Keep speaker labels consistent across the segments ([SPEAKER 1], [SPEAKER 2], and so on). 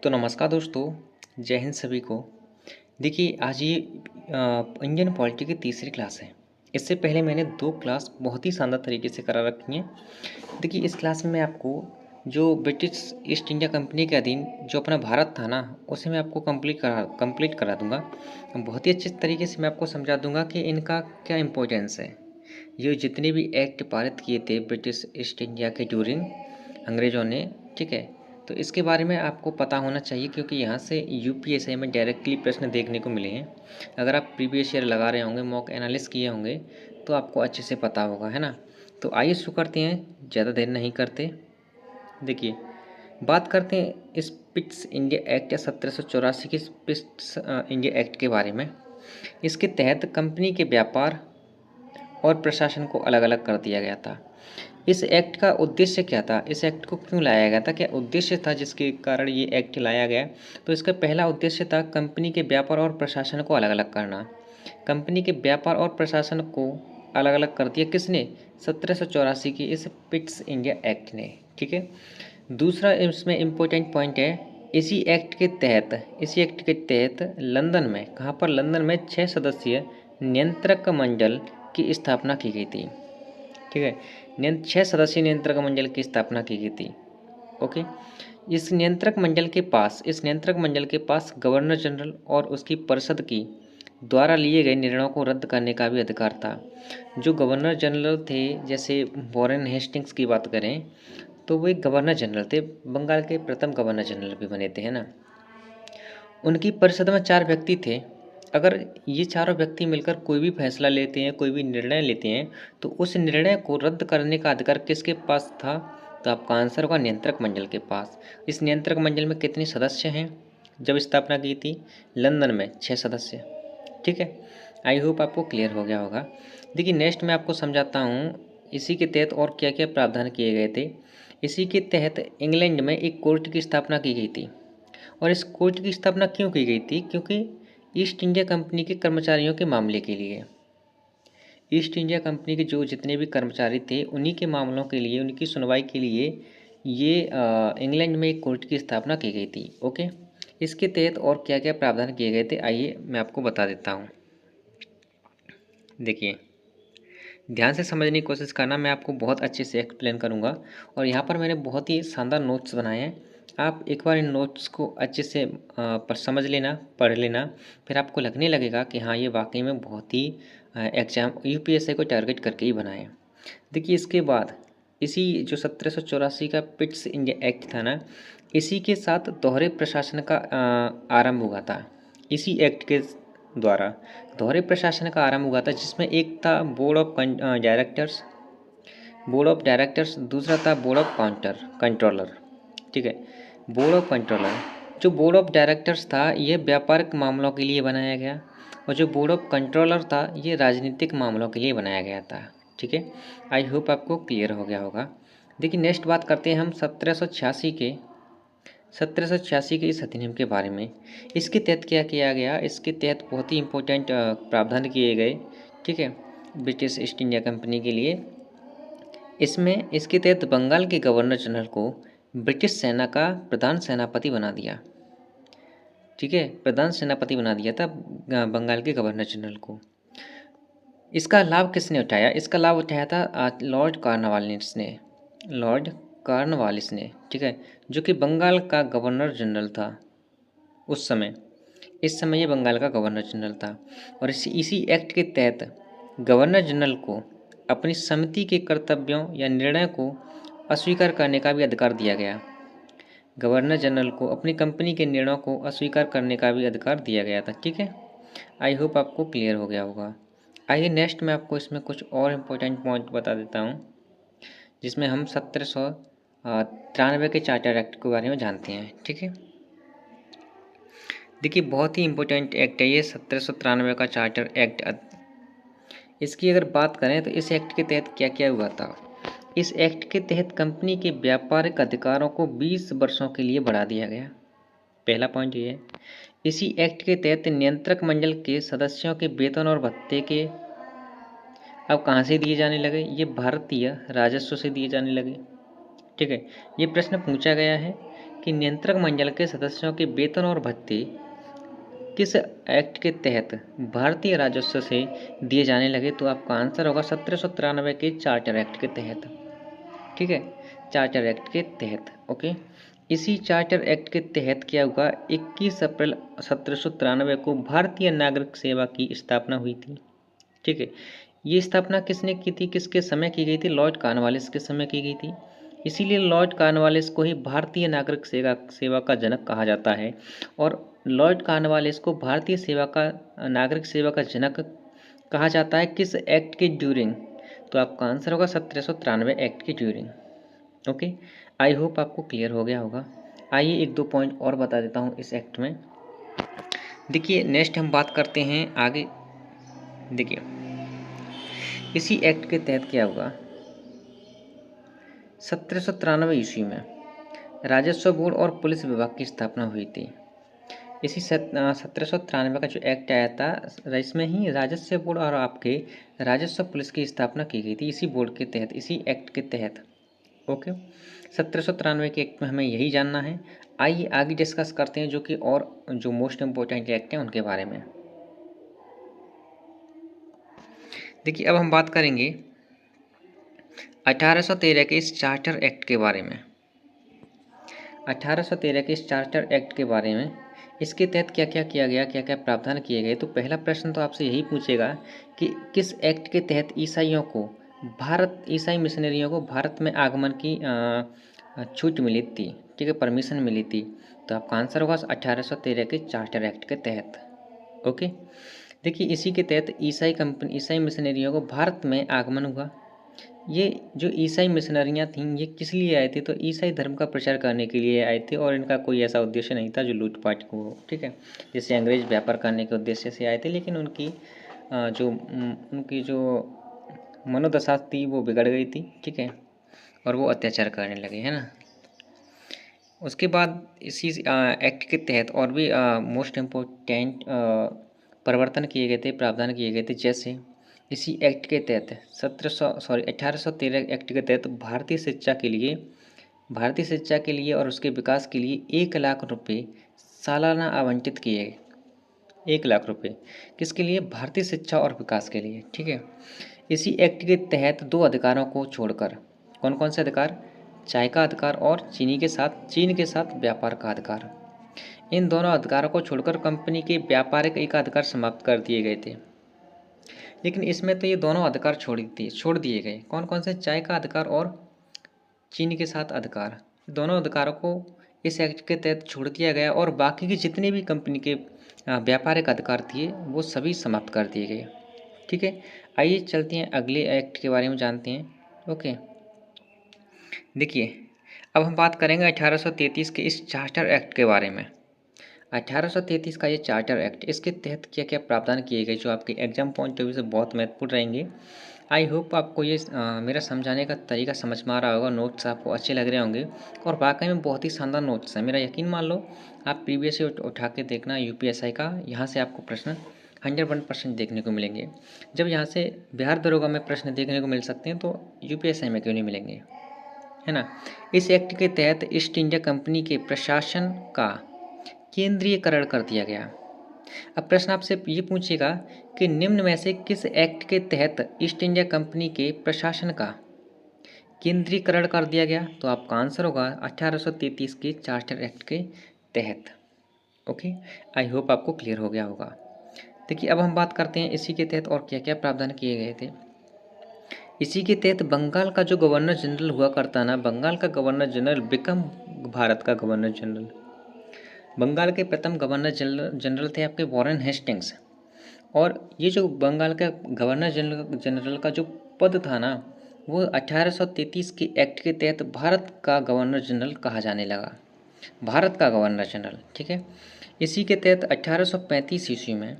[SPEAKER 1] तो नमस्कार दोस्तों, जय हिंद सभी को। देखिए आज ये इंडियन पॉलिटी की तीसरी क्लास है। इससे पहले मैंने 2 क्लास बहुत ही शानदार तरीके से करा रखी हैं। देखिए इस क्लास में मैं आपको जो ब्रिटिश ईस्ट इंडिया कंपनी के अधीन जो अपना भारत था ना, उसे मैं आपको कंप्लीट करा दूँगा। बहुत ही अच्छे तरीके से मैं आपको समझा दूँगा कि इनका क्या इम्पोर्टेंस है। ये जितने भी एक्ट पारित किए थे ब्रिटिश ईस्ट इंडिया के ड्यूरिंग अंग्रेज़ों ने, ठीक है? तो इसके बारे में आपको पता होना चाहिए क्योंकि यहाँ से यूपीएससी में डायरेक्टली प्रश्न देखने को मिले हैं। अगर आप प्रीवियस ईयर लगा रहे होंगे, मॉक एनालिसिस किए होंगे, तो आपको अच्छे से पता होगा, है ना? तो आइए शुरू करते हैं, ज़्यादा देर नहीं करते। देखिए, बात करते हैं इस पिट्स इंडिया एक्ट या 1784 की पिट्स इंडिया एक्ट के बारे में। इसके तहत कंपनी के व्यापार और प्रशासन को अलग-अलग कर दिया गया था। इस एक्ट का उद्देश्य क्या था? इस एक्ट को क्यों लाया गया था? क्या उद्देश्य था जिसके कारण ये एक्ट लाया गया? तो इसका पहला उद्देश्य था कंपनी के व्यापार और प्रशासन को अलग-अलग करना। कंपनी के व्यापार और प्रशासन को अलग-अलग कर दिया किसने? 1784 की इस पिट्स इंडिया एक्ट ने, ठीक है? दूसरा इसमें इम्पोर्टेंट पॉइंट है, इसी एक्ट के तहत लंदन में, कहाँ पर? लंदन में 6 सदस्यीय नियंत्रक मंडल की स्थापना की गई थी, ठीक है? 6 सदस्यीय नियंत्रक मंडल की स्थापना की गई थी। ओके, इस नियंत्रक मंडल के पास गवर्नर जनरल और उसकी परिषद की द्वारा लिए गए निर्णयों को रद्द करने का भी अधिकार था। जो गवर्नर जनरल थे, जैसे वॉरेन हेस्टिंग्स की बात करें, तो वो एक गवर्नर जनरल थे, बंगाल के प्रथम गवर्नर जनरल भी बने थे, है ना? उनकी परिषद में 4 व्यक्ति थे। अगर ये चारों व्यक्ति मिलकर कोई भी फैसला लेते हैं, कोई भी निर्णय लेते हैं, तो उस निर्णय को रद्द करने का अधिकार किसके पास था? तो आपका आंसर होगा नियंत्रक मंडल के पास। इस नियंत्रक मंडल में कितने सदस्य हैं? जब स्थापना की थी लंदन में 6 सदस्य, ठीक है? आई होप आपको क्लियर हो गया होगा। देखिए नेक्स्ट मैं आपको समझाता हूँ इसी के तहत और क्या क्या प्रावधान किए गए थे। इसी के तहत इंग्लैंड में एक कोर्ट की स्थापना की गई थी। और इस कोर्ट की स्थापना क्यों की गई थी? क्योंकि ईस्ट इंडिया कंपनी के कर्मचारियों के मामले के लिए, ईस्ट इंडिया कंपनी के जो जितने भी कर्मचारी थे उन्हीं के मामलों के लिए, उनकी सुनवाई के लिए ये इंग्लैंड में एक कोर्ट की स्थापना की गई थी। ओके, इसके तहत और क्या क्या प्रावधान किए गए थे, आइए मैं आपको बता देता हूँ। देखिए ध्यान से समझने की कोशिश करना, मैं आपको बहुत अच्छे से एक्सप्लेन करूँगा। और यहाँ पर मैंने बहुत ही शानदार नोट्स बनाए हैं। आप एक बार इन नोट्स को अच्छे से पर समझ लेना, पढ़ लेना, फिर आपको लगने लगेगा कि हाँ ये वाकई में बहुत ही एग्जाम यूपीएससी को टारगेट करके ही बनाए हैं। देखिए इसके बाद इसी जो 1784 का पिट्स इंडिया एक्ट था ना, इसी के साथ दोहरे प्रशासन का आरंभ हुआ था। इसी एक्ट के द्वारा दोहरे प्रशासन का आरंभ हुआ था, जिसमें एक था बोर्ड ऑफ डायरेक्टर्स, दूसरा था बोर्ड ऑफ कंट्रोलर, ठीक है? बोर्ड ऑफ कंट्रोलर, जो बोर्ड ऑफ डायरेक्टर्स था ये व्यापारिक मामलों के लिए बनाया गया, और जो बोर्ड ऑफ कंट्रोलर था ये राजनीतिक मामलों के लिए बनाया गया था, ठीक है? आई होप आपको क्लियर हो गया होगा। देखिए नेक्स्ट बात करते हैं हम 1786 के इस अधिनियम के बारे में। इसके तहत क्या किया गया? इसके तहत बहुत ही इम्पोर्टेंट प्रावधान किए गए, ठीक है, ब्रिटिश ईस्ट इंडिया कंपनी के लिए। इसमें इसके तहत बंगाल के गवर्नर जनरल को ब्रिटिश सेना का प्रधान सेनापति बना दिया, ठीक है? प्रधान सेनापति बना दिया था बंगाल के गवर्नर जनरल को। इसका लाभ किसने उठाया? इसका लाभ उठाया था लॉर्ड कॉर्नवालिस ने, ठीक है, जो कि बंगाल का गवर्नर जनरल था उस समय। इस समय ये बंगाल का गवर्नर जनरल था। और इसी एक्ट के तहत गवर्नर जनरल को अपनी समिति के कर्तव्यों या निर्णय को अस्वीकार करने का भी अधिकार दिया गया। गवर्नर जनरल को अपनी कंपनी के निर्णयों को अस्वीकार करने का भी अधिकार दिया गया था, ठीक है? आई होप आपको क्लियर हो गया होगा। आइए नेक्स्ट मैं आपको इसमें कुछ और इम्पोर्टेंट पॉइंट बता देता हूँ, जिसमें हम 1793 के चार्टर एक्ट के बारे में जानते हैं, ठीक है? देखिए बहुत ही इम्पोर्टेंट एक्ट है ये 1793 का चार्टर एक्ट। इसकी अगर बात करें तो इस एक्ट के तहत क्या क्या हुआ था? इस एक्ट के तहत कंपनी के व्यापारिक अधिकारों को 20 वर्षों के लिए बढ़ा दिया गया। पहला पॉइंट ये है। इसी एक्ट के तहत नियंत्रक मंडल के सदस्यों के वेतन और भत्ते के अब कहाँ से दिए जाने लगे? ये भारतीय राजस्व से दिए जाने लगे, ठीक है? ये प्रश्न पूछा गया है कि नियंत्रक मंडल के सदस्यों के वेतन और भत्ते किस एक्ट के तहत भारतीय राजस्व से दिए जाने लगे, तो आपका आंसर होगा 1793 के चार्टर एक्ट के तहत। ठीक है, चार्टर एक्ट के तहत। ओके, इसी चार्टर एक्ट के तहत क्या हुआ, 21 अप्रैल 1793 को भारतीय नागरिक सेवा की स्थापना हुई थी। ठीक है, ये स्थापना किसने की थी, किसके समय की गई थी, लॉर्ड कॉर्नवालिस के समय की गई थी। इसीलिए लॉर्ड कॉर्नवालिस को ही भारतीय नागरिक सेवा का जनक कहा जाता है, और लॉर्ड कॉर्नवालिस को भारतीय सेवा का नागरिक सेवा का जनक कहा जाता है किस एक्ट के ड्यूरिंग, तो आपका आंसर होगा 1793 एक्ट के ड्यूरिंग। ओके, आई होप आपको क्लियर हो गया होगा। आइए एक दो पॉइंट और बता देता हूँ इस एक्ट में। देखिए, नेक्स्ट हम बात करते हैं आगे। देखिए, इसी एक्ट के तहत क्या हुआ, 1793 ईस्वी में राजस्व बोर्ड और पुलिस विभाग की स्थापना हुई थी। इसी 1793 का जो एक्ट आया था, इसमें ही राजस्व बोर्ड और आपके राजस्व पुलिस की स्थापना की गई थी, इसी बोर्ड के तहत, इसी एक्ट के तहत। ओके, 1793 के एक्ट में हमें यही जानना है। आइए आगे डिस्कस करते हैं जो कि और जो मोस्ट इम्पोर्टेंट एक्ट हैं उनके बारे में। देखिए, अब हम बात करेंगे 1813 के इस चार्टर एक्ट के बारे में। 1813 के इस चार्टर एक्ट के बारे में, इसके तहत क्या क्या किया गया, क्या क्या प्रावधान किए गए। तो पहला प्रश्न तो आपसे यही पूछेगा कि किस एक्ट के तहत ईसाई मिशनरियों को भारत में आगमन की छूट मिली थी, ठीक है, परमिशन मिली थी। तो आपका आंसर होगा 1813 के चार्टर एक्ट के तहत। ओके, देखिए, इसी के तहत ईसाई मिशनरियों को भारत में आगमन हुआ। ये जो ईसाई मिशनरियाँ थीं, ये किस लिए आए थे, तो ईसाई धर्म का प्रचार करने के लिए आए थे, और इनका कोई ऐसा उद्देश्य नहीं था जो लूटपाट को हो। ठीक है, जैसे अंग्रेज व्यापार करने के उद्देश्य से आए थे, लेकिन उनकी जो मनोदशा थी वो बिगड़ गई थी। ठीक है, और वो अत्याचार करने लगे, है ना। उसके बाद इसी एक्ट के तहत और भी मोस्ट इम्पोर्टेंट परिवर्तन किए गए थे, प्रावधान किए गए थे। जैसे इसी एक्ट के तहत 1813 एक्ट के तहत भारतीय शिक्षा के लिए और उसके विकास के लिए 1 लाख रुपए सालाना आवंटित किए गए। 1 लाख रुपए किसके लिए, भारतीय शिक्षा और विकास के लिए। ठीक है, इसी एक्ट के तहत 2 अधिकारों को छोड़कर, कौन कौन से अधिकार, चाय का अधिकार और चीन के साथ व्यापार का अधिकार, इन दोनों अधिकारों को छोड़कर कंपनी के व्यापारिक एकाधिकार समाप्त कर दिए गए थे। लेकिन इसमें तो ये दोनों अधिकार छोड़ दिए गए। कौन कौन से, चाय का अधिकार और चीन के साथ अधिकार, दोनों अधिकारों को इस एक्ट के तहत छोड़ दिया गया, और बाकी के जितने भी कंपनी के व्यापारिक अधिकार थे वो सभी समाप्त कर दिए गए। ठीक है, आइए चलते हैं अगले एक्ट के बारे में जानते हैं। ओके, देखिए, अब हम बात करेंगे 1833 के इस चार्टर एक्ट के बारे में। 1833 का ये चार्टर एक्ट, इसके तहत क्या क्या प्रावधान किए गए जो आपके एग्जाम पॉइंट ऑफ व्यू से बहुत महत्वपूर्ण रहेंगे। आई होप आपको ये मेरा समझाने का तरीका समझ में आ रहा होगा, नोट्स आपको अच्छे लग रहे होंगे, और वाकई में बहुत ही शानदार नोट्स हैं। मेरा यकीन मान लो, आप प्रीवियस ईयर उठा के देखना यूपीएसआई का, यहाँ से आपको प्रश्न 101% देखने को मिलेंगे। जब यहाँ से बिहार दरोगा में प्रश्न देखने को मिल सकते हैं, तो यूपीएसआई में क्यों नहीं मिलेंगे, है ना। इस एक्ट के तहत ईस्ट इंडिया कंपनी के प्रशासन का केंद्रीयकरण कर दिया गया। अब प्रश्न आपसे ये पूछेगा कि निम्न में से किस एक्ट के तहत ईस्ट इंडिया कंपनी के प्रशासन का केंद्रीयकरण कर दिया गया, तो आपका आंसर होगा 1833 के चार्टर एक्ट के तहत। ओके, आई होप आपको क्लियर हो गया होगा। देखिए, अब हम बात करते हैं इसी के तहत और क्या क्या प्रावधान किए गए थे। इसी के तहत बंगाल का जो गवर्नर जनरल हुआ करता ना, बंगाल का गवर्नर जनरल बिकम भारत का गवर्नर जनरल। बंगाल के प्रथम गवर्नर जनरल थे आपके वॉरेन हेस्टिंग्स, और ये जो बंगाल का गवर्नर जनरल का जो पद था ना, वो 1833 के एक्ट के तहत भारत का गवर्नर जनरल कहा जाने लगा, भारत का गवर्नर जनरल। ठीक है, इसी के तहत 1835 ईस्वी में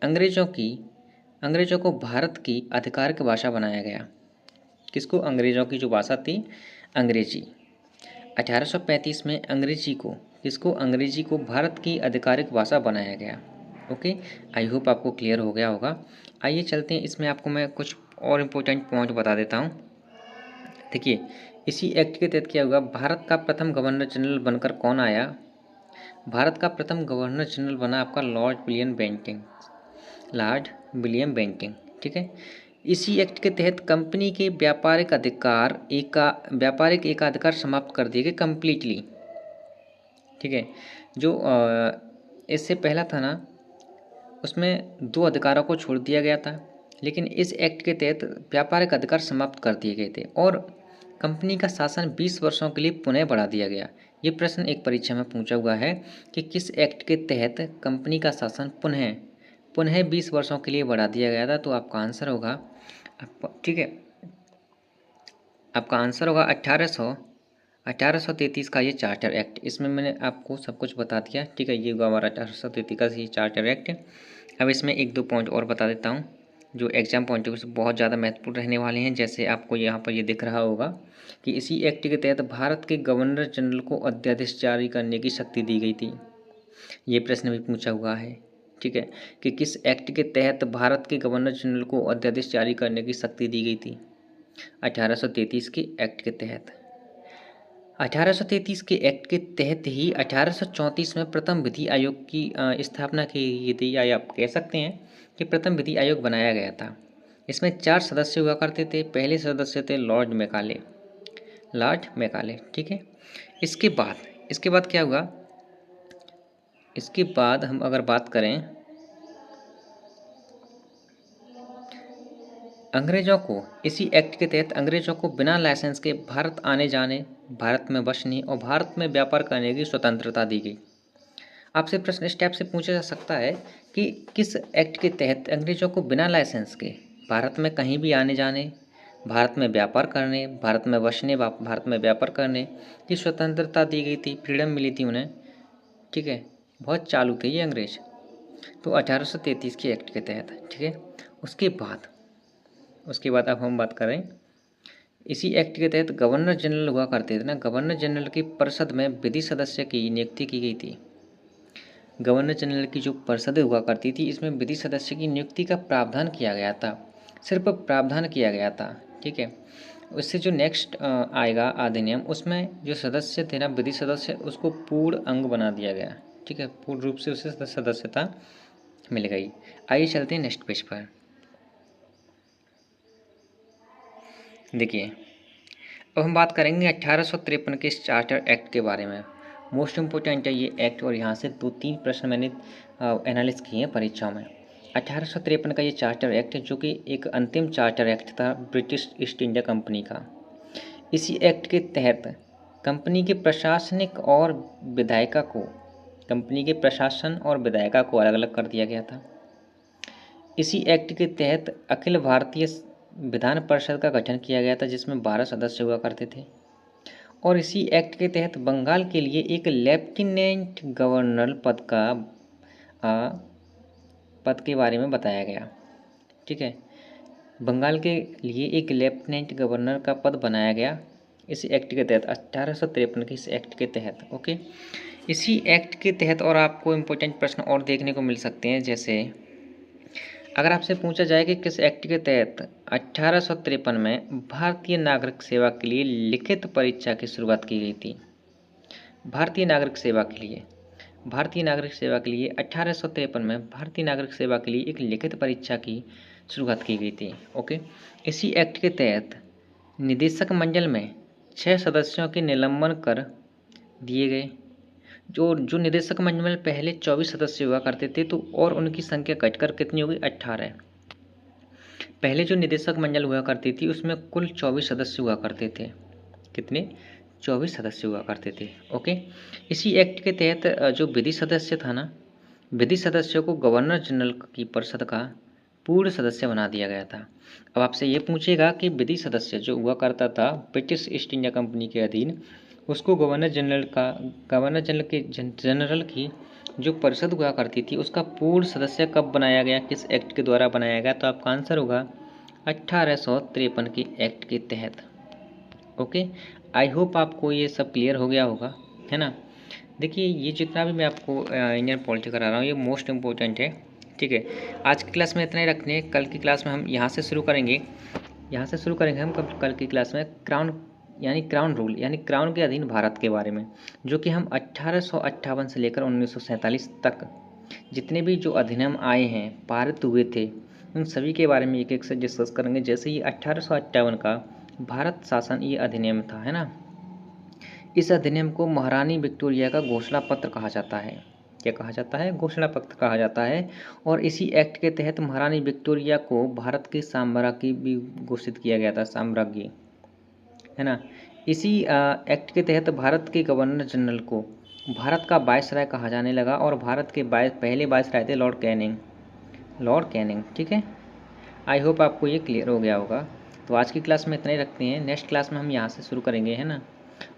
[SPEAKER 1] अंग्रेजों को भारत की आधिकारिक भाषा बनाया गया। किसको, अंग्रेजों की जो भाषा थी अंग्रेजी। 1835 में अंग्रेजी को भारत की आधिकारिक भाषा बनाया गया। ओके, आई होप आपको क्लियर हो गया होगा। आइए चलते हैं, इसमें आपको मैं कुछ और इम्पोर्टेंट पॉइंट बता देता हूँ। देखिए, इसी एक्ट के तहत क्या हुआ, भारत का प्रथम गवर्नर जनरल बनकर कौन आया? भारत का प्रथम गवर्नर जनरल बना आपका Lord William Bentinck, Lord William Bentinck. ठीक है। इसी एक्ट के तहत कंपनी के व्यापारिक एकाधिकार समाप्त कर दिए गए कंप्लीटली। ठीक है। जो इससे पहला था ना, उसमें 2 अधिकारों को छोड़ दिया गया था, लेकिन इस एक्ट के तहत व्यापारिक अधिकार समाप्त कर दिए गए थे और कंपनी का शासन 20 वर्षों के लिए पुनः बढ़ा दिया गया। ये प्रश्न एक परीक्षा में पूछा हुआ है कि किस एक्ट के तहत कंपनी का शासन पुनः 20 वर्षों के लिए बढ़ा दिया गया था। तो आपका आंसर होगा, ठीक है, आपका आंसर होगा 1833 का ये चार्टर एक्ट। इसमें मैंने आपको सब कुछ बता दिया। ठीक है, ये हुआ हमारा 1833 का ये चार्टर एक्ट। अब इसमें 1-2 पॉइंट और बता देता हूँ जो एग्जाम पॉइंट ऑफ व्यू से बहुत ज़्यादा महत्वपूर्ण रहने वाले हैं। जैसे आपको यहाँ पर ये दिख रहा होगा कि इसी एक्ट के तहत भारत के गवर्नर जनरल को अध्यादेश जारी करने की शक्ति दी गई थी। ये प्रश्न भी पूछा हुआ है। ठीक है, कि किस एक्ट के तहत भारत के गवर्नर जनरल को अध्यादेश जारी करने की शक्ति दी गई थी? 1833 के एक्ट के तहत। 1833 के एक्ट के तहत ही 1834 में प्रथम विधि आयोग की स्थापना की गई थी, या आप कह सकते हैं कि प्रथम विधि आयोग बनाया गया था। इसमें 4 सदस्य हुआ करते थे। पहले सदस्य थे लॉर्ड मैकाले। ठीक है। इसके बाद क्या हुआ? इसके बाद हम अगर बात करें, अंग्रेजों को इसी एक्ट के तहत अंग्रेजों को बिना लाइसेंस के भारत आने जाने, भारत में बसने और भारत में व्यापार करने की स्वतंत्रता दी गई। आपसे प्रश्न इस टाइप से पूछा जा सकता है कि किस एक्ट के तहत अंग्रेजों को बिना लाइसेंस के भारत में कहीं भी आने जाने, भारत में व्यापार करने, भारत में बसने, भारत में व्यापार करने की स्वतंत्रता दी गई थी, फ्रीडम मिली थी उन्हें। ठीक है, बहुत चालू थे ये अंग्रेज। तो 1833 के एक्ट के तहत। ठीक है। उसके बाद अब हम बात करें, इसी एक्ट के तहत गवर्नर जनरल हुआ करते थे ना, गवर्नर जनरल की परिषद में विधि सदस्य की नियुक्ति की गई थी। गवर्नर जनरल की जो परिषद हुआ करती थी, इसमें विधि सदस्य की नियुक्ति का प्रावधान किया गया था, सिर्फ प्रावधान किया गया था। ठीक है। उससे जो नेक्स्ट आएगा अधिनियम, उसमें जो सदस्य थे ना, विधि सदस्य, उसको पूर्ण अंग बना दिया गया। ठीक है, पूर्ण रूप से उसे सदस्यता मिल गई। आइए चलते हैं नेक्स्ट पेज पर। देखिए, अब हम बात करेंगे 1853 के इस चार्टर एक्ट के बारे में। मोस्ट इम्पोर्टेंट है ये एक्ट, और यहाँ से 2-3 प्रश्न मैंने एनालिस किए हैं परीक्षा में। 1853 का ये चार्टर एक्ट, जो कि एक अंतिम चार्टर एक्ट था ब्रिटिश ईस्ट इंडिया कंपनी का। इसी एक्ट के तहत कंपनी के प्रशासन और विधायिका को अलग अलग कर दिया गया था। इसी एक्ट के तहत अखिल भारतीय विधान परिषद का गठन किया गया था, जिसमें 12 सदस्य हुआ करते थे। और इसी एक्ट के तहत बंगाल के लिए एक लेफ्टिनेंट गवर्नर पद के बारे में बताया गया। ठीक है, बंगाल के लिए एक लेफ्टिनेंट गवर्नर का पद बनाया गया इस एक्ट के तहत, 1853 के इस एक्ट के तहत। ओके, इसी एक्ट के तहत और आपको इम्पोर्टेंट प्रश्न और देखने को मिल सकते हैं। जैसे अगर आपसे पूछा जाए कि किस एक्ट के तहत 1853 में भारतीय नागरिक सेवा के लिए लिखित परीक्षा की शुरुआत की गई थी। भारतीय नागरिक सेवा के लिए 1853 में भारतीय नागरिक सेवा के लिए एक लिखित परीक्षा की शुरुआत की गई थी। ओके, इसी एक्ट के तहत निदेशक मंडल में 6 सदस्यों के निलंबन कर दिए गए। जो निदेशक मंडल में पहले 24 सदस्य हुआ करते थे, तो और उनकी संख्या घटकर कितनी हो गई? 18। पहले जो निदेशक मंडल हुआ करती थी, उसमें कुल 24 सदस्य हुआ करते थे। कितने? 24 सदस्य हुआ करते थे। ओके, इसी एक्ट के तहत जो विधि सदस्य था ना, विधि सदस्यों को गवर्नर जनरल की परिषद का पूर्ण सदस्य बना दिया गया था। अब आपसे ये पूछेगा कि विधि सदस्य जो हुआ करता था ब्रिटिश ईस्ट इंडिया कंपनी के अधीन, उसको गवर्नर जनरल की जो परिषद हुआ करती थी, उसका पूर्ण सदस्य कब बनाया गया, किस एक्ट के द्वारा बनाया गया? तो आपका आंसर होगा 1853 के एक्ट के तहत। ओके, आई होप आपको ये सब क्लियर हो गया होगा, है ना। देखिए, ये जितना भी मैं आपको इंडियन पॉलिटी करा रहा हूँ, ये मोस्ट इम्पोर्टेंट है। ठीक है, आज की क्लास में इतना ही रखने हैं। कल की क्लास में हम यहाँ से शुरू करेंगे हम कल की क्लास में क्राउन यानी क्राउन रूल यानी क्राउन के अधीन भारत के बारे में, जो कि हम 1858 से लेकर 1947 तक जितने भी जो अधिनियम आए हैं, पारित हुए थे, उन सभी के बारे में एक-एक से डिस्कस करेंगे। जैसे ये 1858 का भारत शासन ये अधिनियम था, है ना? इस अधिनियम को महारानी विक्टोरिया का घोषणा पत्र कहा जाता है। क्या कहा जाता है? घोषणा पत्र कहा जाता है। और इसी एक्ट के तहत महारानी विक्टोरिया को भारत की साम्राज्ञी भी घोषित किया गया था, साम्राज्ञी, है ना? इसी एक्ट के तहत भारत के गवर्नर जनरल को भारत का वायसराय कहा जाने लगा और भारत के पहले वायसराय थे लॉर्ड कैनिंग। लॉर्ड कैनिंग, ठीक है। आई होप आपको ये क्लियर हो गया होगा। तो आज की क्लास में इतना ही रखते हैं, नेक्स्ट क्लास में हम यहाँ से शुरू करेंगे, है ना?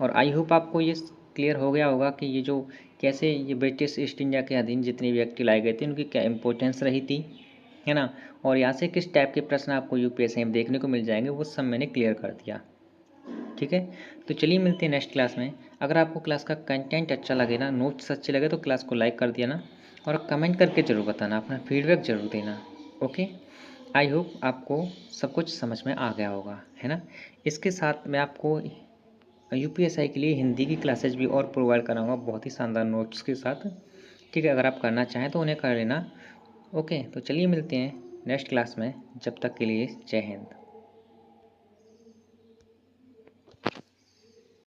[SPEAKER 1] और आई होप आपको ये क्लियर हो गया होगा कि ये जो कैसे ये ब्रिटिश ईस्ट इंडिया के अधीन जितने भी एक्ट लाए गए थे उनकी क्या इंपॉर्टेंस रही थी, है ना? और यहाँ से किस टाइप के प्रश्न आपको यूपीएससी में देखने को मिल जाएंगे वो सब मैंने क्लियर कर दिया, ठीक है। तो चलिए मिलते हैं नेक्स्ट क्लास में। अगर आपको क्लास का कंटेंट अच्छा लगे ना, नोट्स अच्छे लगे तो क्लास को लाइक कर दिया ना, और कमेंट करके ज़रूर बताना, अपना फीडबैक ज़रूर देना। ओके, आई होप आपको सब कुछ समझ में आ गया होगा, है ना? इसके साथ मैं आपको यूपीएससी के लिए हिंदी की क्लासेज भी और प्रोवाइड कराऊंगा बहुत ही शानदार नोट्स के साथ, ठीक है। अगर आप करना चाहें तो उन्हें कर लेना। ओके, तो चलिए मिलते हैं नेक्स्ट क्लास में। जब तक के लिए जय हिंद।